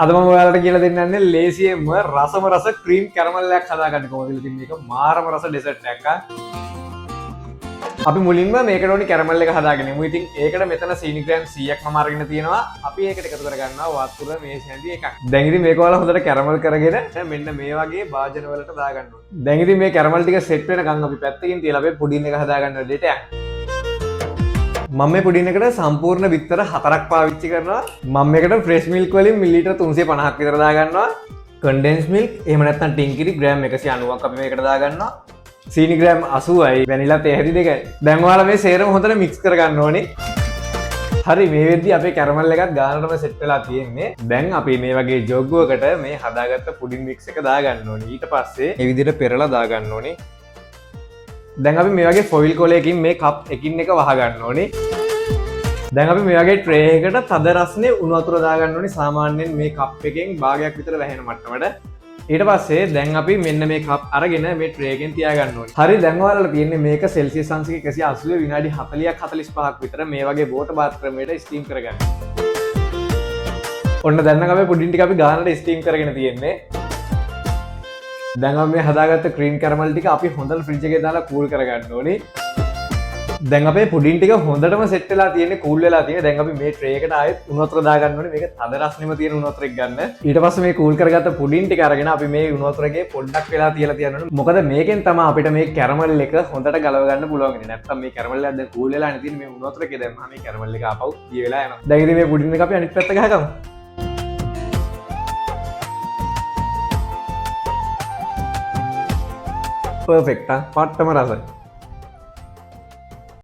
අද මම ඔයාලට කියලා දෙන්නන්නේ ලේසියෙන්ම රසම රස ක්‍රීම් කැරමල් එකක් හදාගන්න කොහොමද කියලා. ඉතින් මේක මාරම රස ඩෙසර්ට් එකක්. අපි මුලින්ම මේකට ඕනි කැරමල් එක හදාගෙන යමු. ඉතින් ඒකට මෙතන සීනි ග්‍රෑම් 100ක් මම අරගෙන තියෙනවා. අපි ඒකට එකතු කරගන්නවා වතුර මේස් හැඳි එකක්. දැන් ඉතින් මේක ඔයාලා හොඳට කැරමල් කරගෙන මෙන්න මේ වගේ භාජන වලට දාගන්න ඕනේ. දැන් ඉතින් මේ කැරමල් ටික සෙට් වෙනකන් අපි පැත්තකින් තියලා අපි පුඩින් එක හදාගන්න දෙයට යන්න. මම මේ පුඩින් එකට සම්පූර්ණ බිත්තර 4ක් පාවිච්චි කරනවා. මම මේකට ෆ්‍රෙෂ් මිල්ක් වලින් මිලිලීටර් 350ක් විතර දාගන්නවා. කන්ඩෙන්ස් මිල්ක් එහෙම නැත්නම් ටින්කිරි ග්‍රෑම් 190ක් අපි මේකට දාගන්නවා. සීනි ග්‍රෑම් 80යි වැනිලා තේ හැටි දෙකයි. දැන් ඔයාලා මේ සේරම හොඳට මික්ස් කරගන්න ඕනේ. හරි මේ වෙද්දි අපේ කැරමල් එකත් ගානටම සෙට් වෙලා තියෙන්නේ. දැන් අපි මේ වගේ ජොග්ගුවකට මේ හදාගත්ත පුඩින් මික්ස් එක දාගන්න ඕනේ. ඊට පස්සේ මේ විදිහට පෙරලා දාගන්න ඕනේ. දැන් අපි මේ වගේ ෆොයිල් කොලයකින් මේ කප් එකින් එක වහගන්න ඕනේ. දැන් අපි මේ වගේ ට්‍රේ එකකට තද රස්නේ උණු වතුර දාගන්න ඕනේ. සාමාන්‍යයෙන් මේ කප් එකෙන් භාගයක් විතර වැහෙන මට්ටමට. ඊට පස්සේ දැන් අපි මෙන්න මේ කප් අරගෙන මේ ට්‍රේ එකෙන් තියාගන්න ඕනේ. හරි දැන් ඔයාලට තියෙන්නේ මේක සෙල්සියස් අංශක 180 විනාඩි 40ක් 45ක් විතර මේ වගේ බෝට බාත් ක්‍රමයට ස්ටීම් කරගන්න. ඔන්න දැන් නම් අපි පුඩින් ටික අපි ගානට ස්ටීම් කරගෙන තියෙන්නේ. දැන් අපි මේ හදාගත්ත ක්‍රීම් කැරමල් ටික අපි හොඳට ෆ්‍රිජ් එකේ දාලා කූල් කරගන්න ඕනේ. දැන් අපේ පුඩින් ටික හොඳටම සෙට් වෙලා තියෙන්නේ, කූල් වෙලා තියෙන්නේ. දැන් අපි මේ ට්‍රේ එකට ආයෙත් උණු වතුර දාගන්න ඕනේ. මේක තද රස්නෙම තියෙන උණු වතුරක් ගන්න. ඊට පස්සේ මේ කූල් කරගත්ත පුඩින් ටික අරගෙන අපි මේ උණු වතුරේ පොඩ්ඩක් වෙලා තියලා තියන්න ඕනේ. මොකද මේකෙන් තමයි අපිට මේ කැරමල් එක හොඳට ගලව ගන්න පුළුවන් වෙන්නේ. නැත්තම් මේ කැරමල් එක දැන් කූල් වෙලා නැතිනේ මේ උණු වතුර එකේ දැම්මම මේ කැරමල් එක ආපහු දිය වෙලා යනවා. දැන් ඉතින් මේ පුඩින් එක අපි අනිත් පැත්ත ගහගමු. පර්ෆෙක්ට්. පට්ටම රසයි.